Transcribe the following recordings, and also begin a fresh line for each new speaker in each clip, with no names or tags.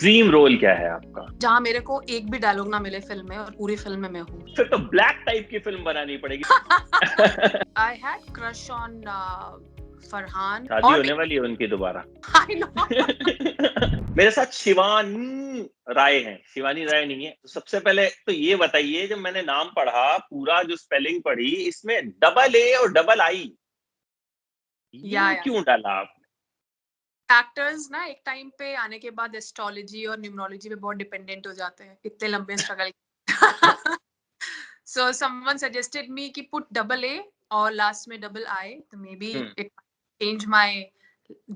Dream role क्या है आपका?
जहाँ मेरे को एक भी डायलॉग ना मिले फिल्म में और पूरी फिल्म में मैं हूँ।
फिर तो ब्लैक टाइप की फिल्म बनानी पड़ेगी।
I had crush on Farhan.
शादी होने वाली है उनकी दोबारा।
I know.
मेरे साथ शिवानी राय है। शिवानी राय नहीं है। तो सबसे पहले तो ये बताइए, जब मैंने नाम पढ़ा, पूरा जो स्पेलिंग पढ़ी, इसमें डबल ए और डबल आई, ये क्यों डाला आप?
एक्टर्स ना एक टाइम पे आने के बाद एस्ट्रोलॉजी और न्यूमरोलॉजी पे बहुत डिपेंडेंट हो जाते हैं, इतने लंबे struggle. So someone suggested me कि put double A और last में double I, तो maybe it change my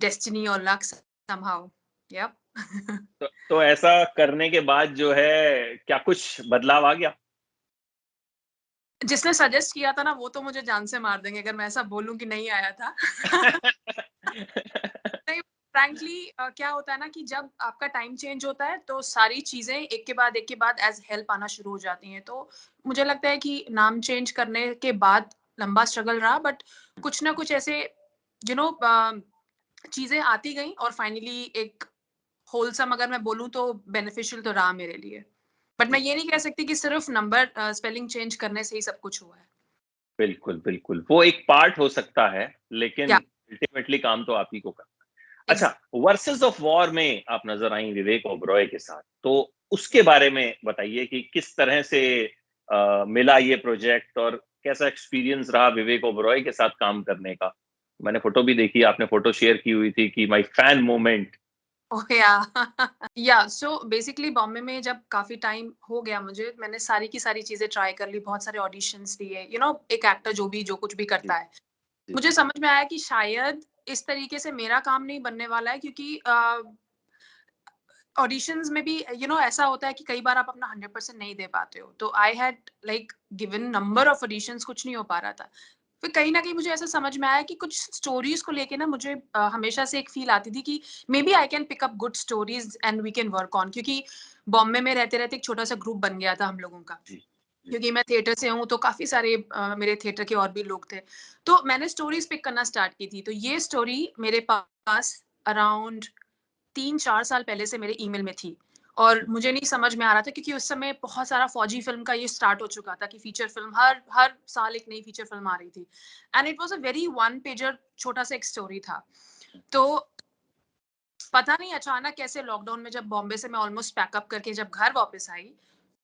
destiny or luck somehow. Yep.
तो ऐसा करने के बाद जो है, क्या कुछ बदलाव आ गया?
जिसने सजेस्ट किया था ना, वो तो मुझे जान से मार देंगे अगर मैं ऐसा बोलूं कि नहीं आया था। नहीं, फ्रैंकली क्या होता है ना कि जब आपका टाइम चेंज होता है तो सारी चीजें एक के बाद एज हेल्प आना शुरू हो जाती हैं। तो मुझे लगता है कि नाम चेंज करने के बाद लंबा स्ट्रगल रहा, बट कुछ ना कुछ ऐसे चीजें आती गई और फाइनली एक होलसम, अगर मैं बोलूं तो बेनिफिशियल तो रहा मेरे लिए। बट मैं ये नहीं कह सकती कि सिर्फ नंबर स्पेलिंग चेंज करने से ही सब कुछ हुआ है।
बिल्कुल बिल्कुल, वो एक पार्ट हो सकता है, लेकिन अल्टीमेटली काम तो आप ही को करना है। अच्छा, वर्सेस ऑफ वॉर में आप नजर आई विवेक ओबरॉय के साथ, तो उसके बारे में बताइए कि किस तरह से मिला ये प्रोजेक्ट और कैसा एक्सपीरियंस रहा विवेक ओबरॉय के साथ काम करने का। मैंने फोटो भी देखी, आपने फोटो शेयर की हुई थी कि my fan moment.
So basically Bombay में जब काफी टाइम हो गया मुझे, मैंने सारी की सारी चीजें ट्राई कर ली, बहुत सारे ऑडिशंस दिए। एक एक्टर जो कुछ भी करता है, मुझे समझ में आया कि शायद इस तरीके से मेरा काम नहीं बनने वाला है, क्योंकि ऑडिशंस में भी ऐसा होता है कि कई बार आप अपना 100% नहीं दे पाते हो। तो I had like given number of auditions, कुछ नहीं हो पा रहा था। फिर कहीं ना कहीं मुझे ऐसा समझ में आया कि कुछ स्टोरीज को लेके ना मुझे हमेशा से एक फील आती थी कि may be I can pick up good stories and we can work on, क्योंकि बॉम्बे में रहते रहते एक छोटा सा ग्रुप बन गया था हम लोगों का। क्योंकि मैं थिएटर से हूँ तो काफी सारे मेरे थिएटर के और भी लोग थे, तो मैंने स्टोरीज पिक करना स्टार्ट की थी। तो ये स्टोरी मेरे पास अराउंड 3-4 साल पहले से मेरे ईमेल में थी और मुझे नहीं समझ में आ रहा था, क्योंकि उस समय बहुत सारा फौजी फिल्म का ये स्टार्ट हो चुका था कि फीचर फिल्म हर साल एक नई फीचर फिल्म आ रही थी, and it was a very one pager, छोटा सा एक स्टोरी था। तो पता नहीं अचानक कैसे लॉकडाउन में जब बॉम्बे से मैं ऑलमोस्ट पैकअप करके जब घर वापस आई,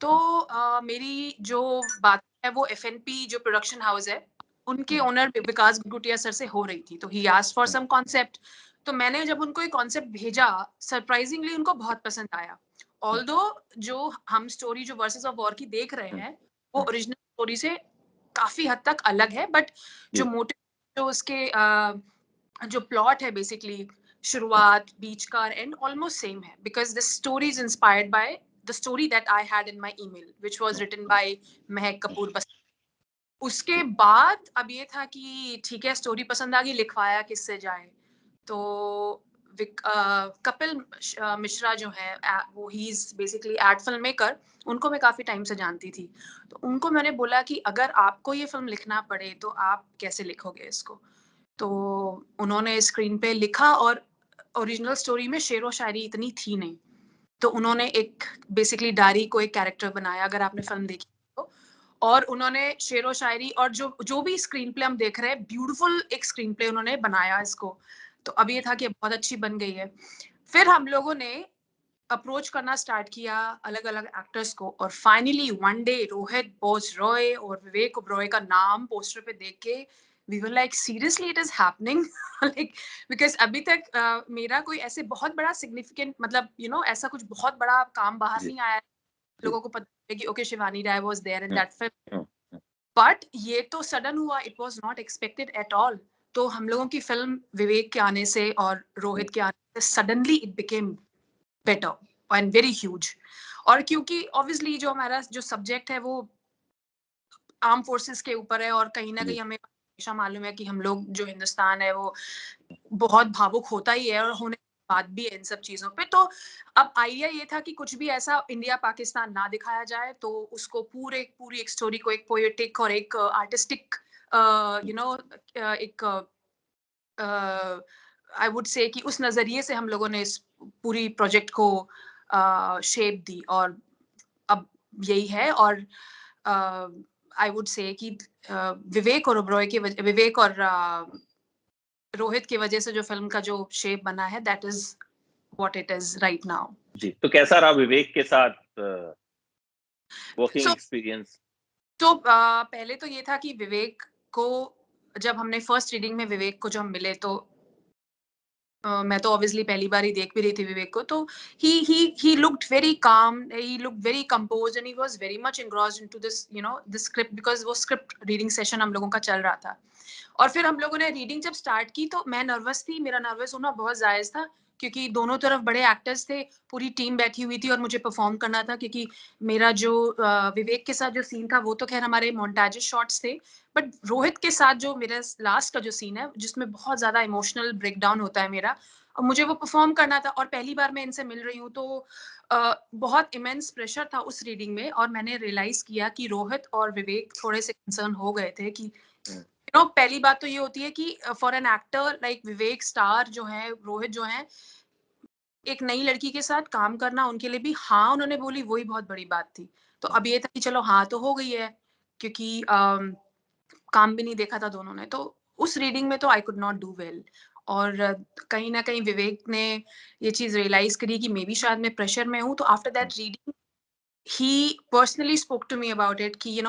तो मेरी जो बात है वो एफएनपी जो प्रोडक्शन हाउस है उनके ओनर विकास गुटिया सर से हो रही थी। तो he asked for some concept. तो मैंने जब उनको एक कॉन्सेप्ट भेजा, सरप्राइजिंगली उनको बहुत पसंद आया। ऑल्दो जो हम स्टोरी जो वर्सेस ऑफ वॉर की देख रहे हैं वो ओरिजिनल स्टोरी से काफी हद तक अलग है, बट जो मोटिव, जो उसके जो प्लॉट है, बेसिकली शुरुआत बीच का एंड ऑलमोस्ट सेम है, because this story is inspired by the story that I had in my email which was written by Mahak Kapoor. बस उसके बाद अब ये था कि ठीक है, स्टोरी पसंद आ गई, लिखवाया किससे जाए। तो कपिल मिश्रा जो है, वो he is basically ad film maker, उनको मैं काफी टाइम से जानती थी। तो उनको मैंने बोला कि अगर आपको ये फिल्म लिखना पड़े तो आप कैसे लिखोगे इसको। तो उन्होंने स्क्रीन पे लिखा, और ओरिजिनल स्टोरी में शेर व शायरी इतनी थी नहीं, तो उन्होंने एक बेसिकली डायरी को एक कैरेक्टर बनाया, अगर आपने फिल्म देखी तो। और उन्होंने शेर व शायरी और जो जो भी स्क्रीन प्ले हम देख रहे हैं, ब्यूटीफुल एक स्क्रीन प्ले उन्होंने बनाया इसको। तो अब ये था कि बहुत अच्छी बन गई है। फिर हम लोगों ने अप्रोच करना स्टार्ट किया अलग अलग एक्टर्स को, और finally one day Rohit Bose Roy और विवेक ओबरॉय का नाम पोस्टर पे देख के we were like seriously it is happening. Like because अभी तक मेरा कोई ऐसे बहुत बड़ा सिग्निफिकेंट, मतलब ऐसा कुछ बहुत बड़ा काम बाहर नहीं आया। लोगों को पता है कि okay Shivani Rai was there in that film, but ये तो सडन हुआ, it was not expected at all. तो हम लोगों की फिल्म विवेक के आने से और रोहित के आने से suddenly it became better and very huge. और क्योंकि ऑब्वियसली जो हमारा जो सब्जेक्ट है वो आर्म फोर्सेस के ऊपर है, और कहीं ना कहीं हमें हमेशा मालूम है कि हम लोग जो हिंदुस्तान है वो बहुत भावुक होता ही है और होने बात भी है इन सब चीजों पे। तो अब आइडिया ये था कि कुछ भी ऐसा इंडिया पाकिस्तान ना दिखाया जाए, तो उसको पूरी एक स्टोरी को एक पोएटिक और एक आर्टिस्टिक एक आई वुड से कि उस नजरिए से हम लोगों ने इस पूरी प्रोजेक्ट को शेप दी, और अब यही है। और आई वुड से कि विवेक और ओबरॉय के विवेक और रोहित की वजह से जो फिल्म का जो शेप बना है, that is what it is right now.
जी, तो कैसा रहा विवेक के साथ वर्किंग
सो
एक्सपीरियंस?
तो पहले तो ये था कि विवेक को, जब हमने फर्स्ट रीडिंग में विवेक को जब हम मिले, तो मैं तो ऑब्वियसली पहली बार ही देख भी रही थी विवेक को, तो he looked very calm, he looked very composed, and he was very much engrossed into this, you know, this script, because वो स्क्रिप्ट रीडिंग सेशन हम लोगों का चल रहा था। और फिर हम लोगों ने रीडिंग जब स्टार्ट की तो मैं नर्वस थी, मेरा नर्वस होना बहुत जायज था, क्योंकि दोनों तरफ बड़े एक्टर्स थे, पूरी टीम बैठी हुई थी और मुझे परफॉर्म करना था, क्योंकि मेरा जो विवेक के साथ जो सीन था वो तो खैर हमारे मोन्टाजेस शॉट्स थे, बट रोहित के साथ जो मेरा लास्ट का जो सीन है, जिसमें बहुत ज्यादा इमोशनल ब्रेकडाउन होता है मेरा, और मुझे वो परफॉर्म करना था, और पहली बार मैं इनसे मिल रही हूँ, तो बहुत इमेंस प्रेशर था उस रीडिंग में। और मैंने रियलाइज किया कि रोहित और विवेक थोड़े से कंसर्न हो गए थे कि पहली बात तो ये होती है कि for an actor like Vivek, star जो है, रोहित जो है, एक नई लड़की के साथ काम करना उनके लिए भी, हाँ उन्होंने बोली, वही बहुत बड़ी बात थी। तो अब ये था कि चलो हाँ तो हो गई है, क्योंकि काम भी नहीं देखा था दोनों ने, तो उस रीडिंग में तो I could not do well. और कहीं ना कहीं विवेक ने ये चीज रियलाइज करी कि मे बी शायद मैं प्रेशर में हूँ, तो after that reading he personally spoke to me about it कि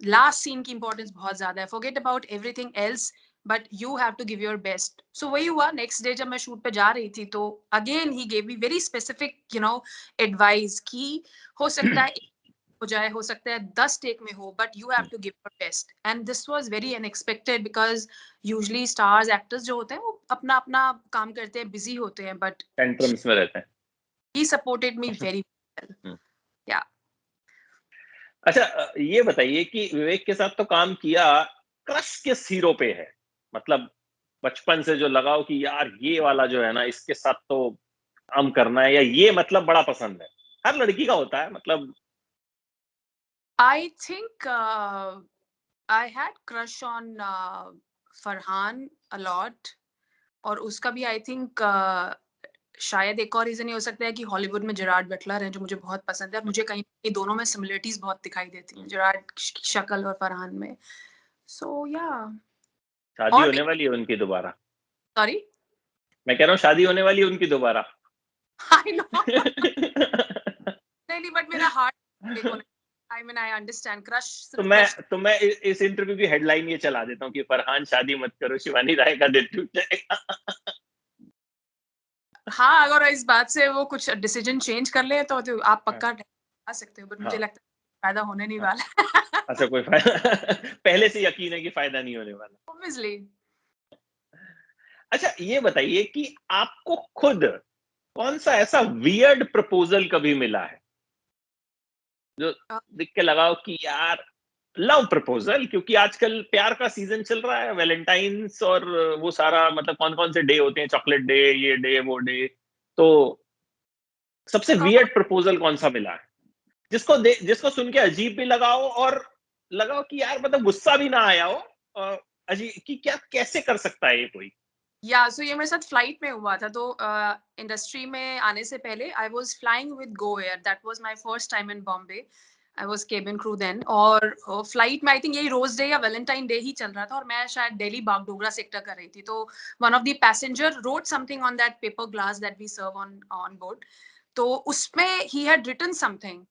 लास्ट सीन की इंपॉर्टेंस बहुत ज्यादा है, forget about everything else, but you have to give your best. So वही हुआ, नेक्स्ट डे जब मैं शूट पे जा रही थी, तो again he gave me very specific advice कि हो सकता है हो जाए, हो सकता है 10 टेक में हो, but you have to give your best. And this was very unexpected, because usually stars actors जो होते हैं वो अपना अपना काम करते हैं, बिजी होते हैं, बट
टेंट्रम्स में रहते हैं।
He supported me very well. या
अच्छा, ये बताइए कि विवेक के साथ तो काम किया, क्रश किस हीरो पे है? मतलब बचपन से जो लगाओ कि यार ये वाला जो है ना, इसके साथ तो काम करना है, या ये मतलब बड़ा पसंद है, हर लड़की का होता है मतलब।
I think I had crush on Farhan a lot, और उसका भी आई थिंक शायद एक और रीजन ये हो सकता है कि हॉलीवुड में जेरार्ड बटलर हैं, जो मुझे बहुत पसंद है, और मुझे कहीं कहीं दोनों में सिमिलरिटीज बहुत दिखाई देती हैं, जेरार्ड की शक्ल और फरहान में। सो या
शादी
और
होने वाली है उनकी दोबारा।
सॉरी,
मैं कह रहा हूँ शादी होने वाली है उनकी दोबारा।
आई नो नहीं, बट मेरा हार्ट देखो, I mean I understand, crush
तो
सिर्फ
मैं
क्रश।
तो मैं इस इंटरव्यू की हेडलाइन ये चला देता हूँ कि फरहान शादी मत करो, शिवानी राय का दिल टूट जाएगा।
हाँ, अगर इस बात से वो कुछ डिसीजन चेंज कर ले तो आप
हाँ,
पक्का आ सकते हो, बट मुझे
हाँ,
लगता है फायदा होने नहीं
हाँ।
वाला है।
अच्छा, कोई फायदा पहले से यकीन है कि फायदा नहीं होने वाला।
ऑब्वियसली।
अच्छा, ये बताइए कि आपको खुद कौन सा ऐसा वियर्ड प्रपोजल कभी मिला है जो देख के लगाओ कि यार, लव प्रपोजल, क्योंकि आजकल प्यार का सीजन चल रहा है, वैलेंटाइंस और वो सारा, मतलब कौन कौन से डे होते हैं, चॉकलेट डे, ये डे वो डे, तो सबसे वियर्ड प्रपोजल कौन सा मिला है जिसको सुन के अजीब भी लगाओ, और लगाओ कि यार मतलब गुस्सा भी ना आया हो, अजीब कि क्या कैसे कर सकता है ये कोई?
या सो ये मेरे साथ फ्लाइट में हुआ था, तो इंडस्ट्री में आने से पहले I was flying with Go Air, that was my first time in Bombay. I was cabin crew then, और फ्लाइट में आई थिंक यही रोज डे या वैलेंटाइन डे ही चल रहा था, और मैं शायद दिल्ली बागडोगरा सेक्टर कर रही थी, तो one of the passenger wrote something on that paper glass that we serve on on board, तो उसमें ही हैड रिटन समथिंग,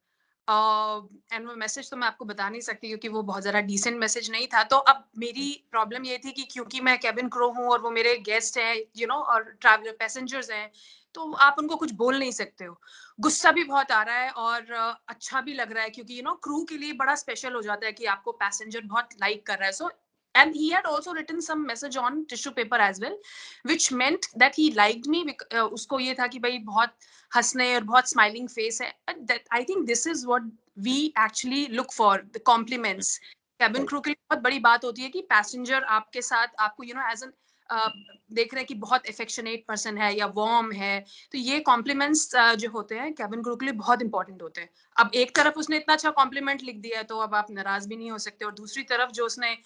एंड वो मैसेज तो मैं आपको बता नहीं सकती, क्योंकि वो बहुत ज़्यादा डिसेंट मैसेज नहीं था। तो अब मेरी प्रॉब्लम ये थी कि क्योंकि मैं केबिन क्रू हूँ और वो मेरे गेस्ट हैं, और ट्रैवलर पैसेंजर्स हैं, तो आप उनको कुछ बोल नहीं सकते हो। गुस्सा भी बहुत आ रहा है, और अच्छा भी लग रहा है, क्योंकि क्रू के लिए बड़ा स्पेशल हो जाता है कि आपको पैसेंजर बहुत लाइक कर रहा है। सो and he had also written some message on tissue paper as well, which meant that he liked me. उसको ये था कि भाई बहुत हंसने और बहुत स्माइलिंग फेस है, that I think this is what we actually look for, the compliments. Cabin crew के लिए बहुत बड़ी बात होती है कि पैसेंजर आपके साथ आपको एज एन देख रहे हैं कि बहुत एफेक्शनेट पर्सन है या वार्म है, तो ये कॉम्प्लीमेंट्स जो होते हैं कैबिन क्रू के लिए बहुत इंपॉर्टेंट होते हैं। अब एक तरफ उसने इतना अच्छा कॉम्प्लीमेंट लिख दिया है, तो अब आप नाराज भी नहीं हो सकते, और दूसरी तरफ जो उसने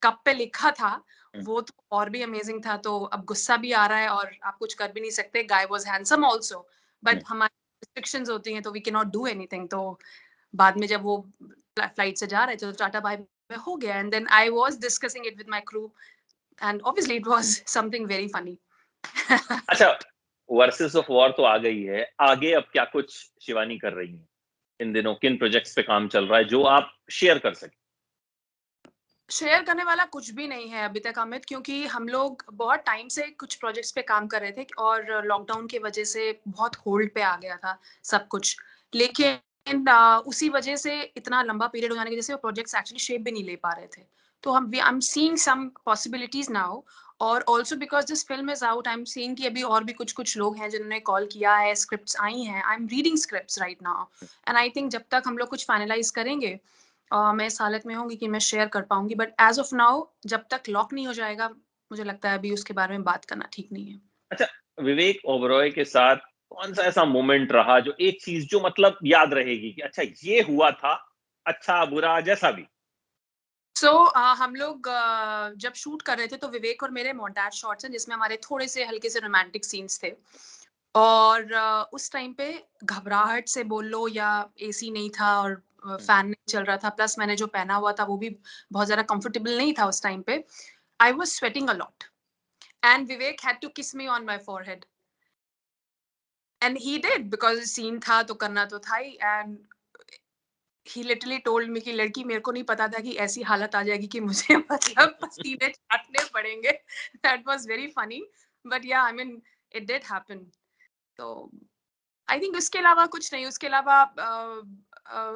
कप पे लिखा था वो तो और भी अमेजिंग था, तो अब गुस्सा भी आ रहा है और आप कुछ कर भी नहीं सकते। Guy was handsome also, but हमारी रिस्ट्रिक्शंस होती हैं तो we can not do anything. तो बाद में जब वो फ्लाइट से जा रहे थे तो टाटा बाय बाय हो गया, and then I was discussing it with my crew, and obviously it was something very funny.
अच्छा, वर्सेस ऑफ वॉर तो आ गई है, आगे अब क्या कुछ शिवानी कर रही हैं? इन दिनों किन प्रोजेक्ट्स पे काम चल रहा है जो आप शेयर कर सकें?
शेयर करने वाला कुछ भी नहीं है अभी तक अमित, क्योंकि हम लोग बहुत टाइम से कुछ प्रोजेक्ट्स पे काम कर रहे थे और लॉकडाउन की वजह से बहुत होल्ड पे आ गया था सब कुछ। लेकिन उसी वजह से इतना लंबा पीरियड हो जाने की वजह से वो प्रोजेक्ट्स एक्चुअली शेप भी नहीं ले पा रहे थे। तो I am seeing some possibilities now, और also because this film is out, I am seeing कि अभी और भी कुछ कुछ लोग हैं जिन्होंने कॉल किया है, स्क्रिप्ट्स आई हैं, I am reading scripts right now, and I think जब तक हम लोग कुछ फाइनलाइज करेंगे मैं इस हालत में होंगी कि मैं शेयर कर पाऊंगी, बट एज ऑफ नाउ जब तक लॉक नहीं हो जाएगा मुझे लगता है अभी उसके बारे में बात करना ठीक नहीं है।
अच्छा, विवेक ओबरॉय के साथ कौन-सा ऐसा मोमेंट रहा जो एक चीज़ जो मतलब याद रहेगी कि अच्छा ये हुआ था, अच्छा, बुरा जैसा भी?
हम लोग जब शूट कर रहे थे तो विवेक और मेरे मोन्टाज शॉट्स हैं जिसमें हमारे थोड़े से हल्के से रोमांटिक सीन्स थे, और उस टाइम पे घबराहट से बोल लो या एसी नहीं था और
हुँ,
फैन नहीं चल रहा था, प्लस मैंने जो पहना हुआ था वो भी बहुत ज्यादा कंफर्टेबल नहीं था उस टाइम पे। I was sweating a lot and Vivek had to kiss me on my forehead, and he did because scene था तो करना तो था ही, and he literally told me कि लड़की मेरे को नहीं पता था कि ऐसी हालत आ जाएगी कि मुझे मतलब पसीने छाटने पड़ेंगे। That was very funny, but yeah I mean it did happen. तो आई थिंक उसके अलावा कुछ नहीं, उसके अलावा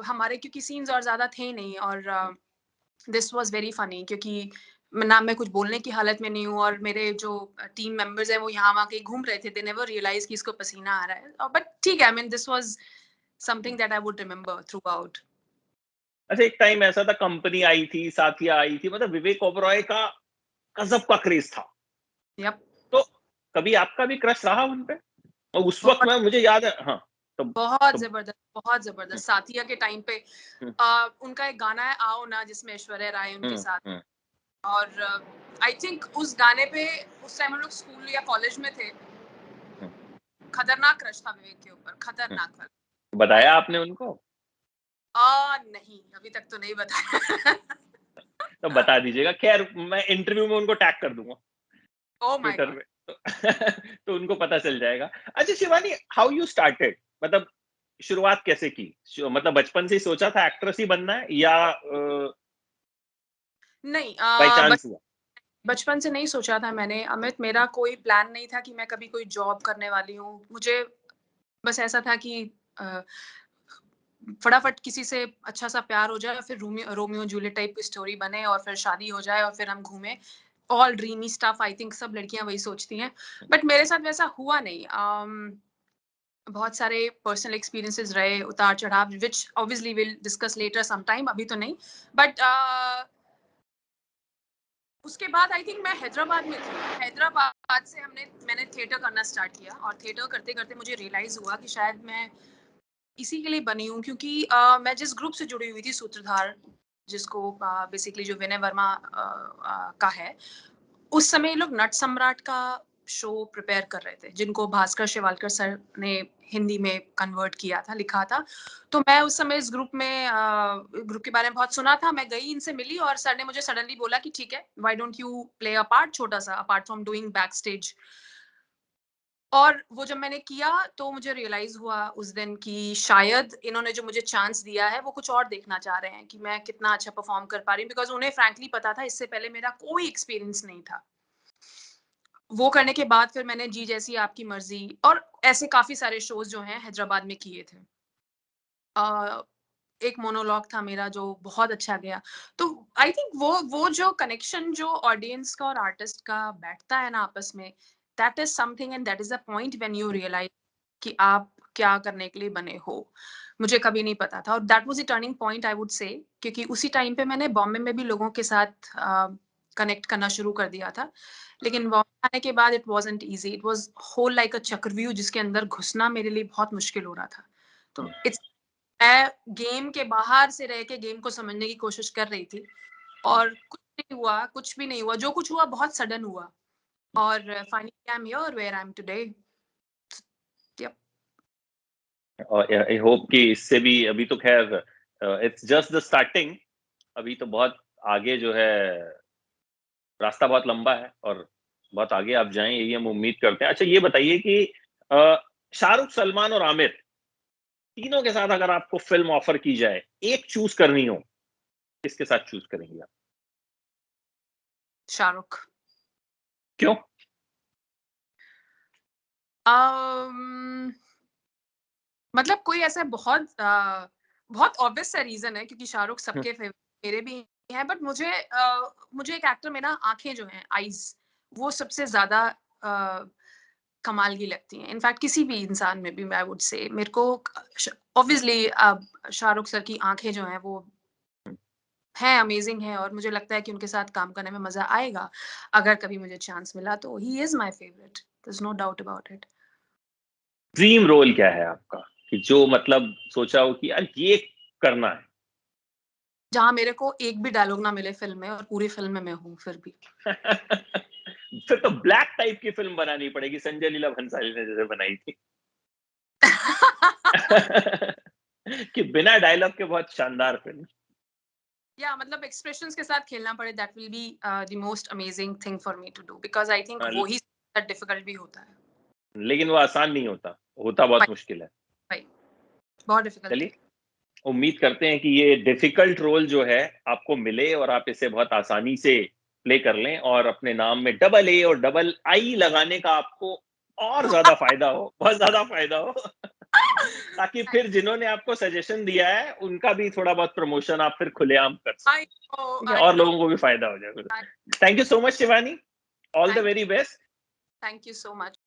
हमारे क्योंकि सीन्स और ज्यादा थे नहीं, और
हुँ।
दिस वाज वेरी फनी क्योंकि ना मैं कुछ बोलने की हालत में नहीं हूँ, और मेरे जो टीम मेंबर्स हैं वो यहाँ वहाँ कहीं घूम रहे थे, दे नेवर रियलाइज कि इसको पसीना आ रहा है, बट ठीक है, I mean this was something that I would remember through out.
अच्छा, एक टाइम ऐसा था, कंपनी आई थी, साथिया आई थी, मतलब विवेक ओबरॉय का गज़ब का क्रेज़ था।
यप।
तो कभी आपका भी क्रश रहा उन पे? और उस वक़्त
बहुत
में मुझे याद है, हाँ, तब
बहुत
तब
जबरदस्त, बहुत
हुँ,
जबरदस्त साथिया के टाइम पे।
हुँ,
उनका एक गाना है आओ ना जिसमें ऐश्वर्या राय उनके
हुँ,
साथ,
हुँ,
और आई थिंक उस गाने पे उस टाइम हम लोग स्कूल या कॉलेज में थे।
हुँ,
खतरनाक क्रश था विवेक के ऊपर,
हुँ।
खतरनाक वाला।
बताया
आई
आपने उनको?
नहीं अभी तक तो नहीं बताया।
तो बता दीजिएगा, ख़ैर मैं इंटरव्यू में उनको टैग कर दूँगा
ओह माय
ट्विटर
गॉड।
में। तो तो उनको पता चल जाएगा। अच्छा शिवानी, हाउ यू स्टार्टेड? मतलब शुरुआत कैसे की? मतलब बचपन से ही सोचा था एक्ट्रेस ही बनना है या
नहीं,
बाय चांस हुआ?
बचपन से नहीं सोचा था मैंने अमित, मेरा कोई प्लान नहीं था कि मैं कभी कोई जॉब करने वाली हूँ। मुझे बस ऐसा था कि अ, फटाफट किसी से अच्छा सा प्यार हो जाए और फिर रोमियो जूलियट टाइप की स्टोरी बने और फिर शादी हो जाए और फिर हम घूमें। All dreamy stuff, I think सब लड़कियां वही सोचती हैं, बट मेरे साथ वैसा हुआ नहीं। बहुत सारे पर्सनल एक्सपीरियंसेस रहे, उतार चढ़ाव, which obviously will discuss later some time, अभी तो नहीं, बट उसके बाद आई थिंक मैं हैदराबाद में थी। हैदराबाद से मैंने थिएटर करना स्टार्ट किया, और थिएटर करते करते मुझे रियलाइज हुआ कि शायद मैं इसी के लिए बनी हूँ, क्योंकि मैं जिस ग्रुप से जुड़ी हुई थी सूत्रधार, जिसको बेसिकली जो विनय वर्मा का है, उस समय ये लोग नट सम्राट का शो प्रिपेयर कर रहे थे जिनको भास्कर शिवालकर सर ने हिंदी में कन्वर्ट किया था, लिखा था। तो मैं उस समय इस ग्रुप के बारे में बहुत सुना था, मैं गई, इनसे मिली, और सर ने मुझे सडनली बोला कि ठीक है, why don't you play a part, छोटा सा, apart from doing back stage. और वो जब मैंने किया तो मुझे रियलाइज हुआ उस दिन कि शायद इन्होंने जो मुझे चांस दिया है वो कुछ और देखना चाह रहे हैं कि मैं कितना अच्छा परफॉर्म कर पा रही हूँ, बिकॉज उन्हें फ्रैंकली पता था इससे पहले मेरा कोई एक्सपीरियंस नहीं था। वो करने के बाद फिर मैंने जी जैसी आपकी मर्जी और ऐसे काफी सारे शोज जो हैं हैदराबाद में किए थे। अ, एक मोनोलॉग था मेरा जो बहुत अच्छा गया। तो आई थिंक वो जो कनेक्शन जो ऑडियंस का और आर्टिस्ट का बैठता है ना आपस में, that is something, and that is the point when you realise कि आप क्या करने के लिए बने हो। मुझे कभी नहीं पता था, और that was a turning point I would say, क्योंकि उसी टाइम पे मैंने बॉम्बे में भी लोगों के साथ कनेक्ट करना शुरू कर दिया था। लेकिन बॉम्बे आने के बाद it wasn't easy, it was whole like a चक्रव्यूह जिसके अंदर घुसना मेरे लिए बहुत मुश्किल हो रहा था। तो इट्स मैं गेम के बाहर से रह के गेम को समझने की कोशिश कर रही थी, और कुछ नहीं हुआ, कुछ भी नहीं हुआ। जो कुछ हुआ बहुत सडन हुआ, और finally I am here where I am today. Yup.
और आई होप कि इससे भी अभी तो खैर इट्स जस्ट द स्टार्टिंग, अभी तो बहुत आगे जो है रास्ता बहुत लंबा है और बहुत आगे आप जाएं, यही हम उम्मीद करते हैं। अच्छा ये बताइए कि शाहरुख, सलमान और आमिर तीनों के साथ अगर आपको फिल्म ऑफर की जाए, एक चूज करनी हो, किसके साथ चूज करेंगे आप?
शाहरुख।
क्यों?
मतलब कोई ऐसा बहुत ऑब्वियस सा रीजन है क्योंकि शाहरुख सबके फेवरेट, मेरे भी हैं, बट मुझे एक एक्टर में ना आंखें जो हैं, आईज, वो सबसे ज्यादा कमाल की लगती हैं। इनफैक्ट किसी भी इंसान में भी, आई वुड से, मेरे को ऑब्वियसली शाहरुख सर की आंखें जो हैं वो हैं, अमेजिंग है, और मुझे लगता है कि उनके साथ काम करने में मजा आएगा। अगर कभी मुझे चांस मिला तो he is my favourite, there is no doubt about it.
Dream role क्या है आपका, कि जो मतलब सोचा हो कि यार ये करना है?
जहाँ मेरे को एक भी डायलॉग ना मिले फिल्म में और पूरी फिल्म में मैं हूँ फिर भी।
फिर तो ब्लैक टाइप की फिल्म बनानी पड़ेगी, संजय लीला भंसाली ने जैसे बनाई थी। कि बिना डायलॉग के बहुत शानदार फिल्म।
या मतलब एक्सप्रेशंस के साथ खेलना पड़े, that will be the most amazing thing for me to do, because I think वो ही डिफिकल्ट भी होता है।
लेकिन वो आसान नहीं होता, होता बहुत
भाई,
मुश्किल है।
भाई, बहुत डिफिकल्ट है।
चलिए, उम्मीद करते हैं कि ये डिफिकल्ट रोल जो है आपको मिले और आप इसे बहुत आसानी से प्ले कर लें और अपने नाम में डबल ए और डबल आई लगाने का आपको और ज्यादा फायदा हो, बहुत ज्यादा फायदा हो। ताकि फिर जिन्होंने आपको सजेशन दिया है उनका भी थोड़ा बहुत प्रमोशन आप फिर खुलेआम कर
आई
सकें।
नो,
ठीक है,
आई
और
नो।
लोगों को भी फायदा हो जाएगा। Thank you so much Shivani, all the
thank
very best.
Thank you so much.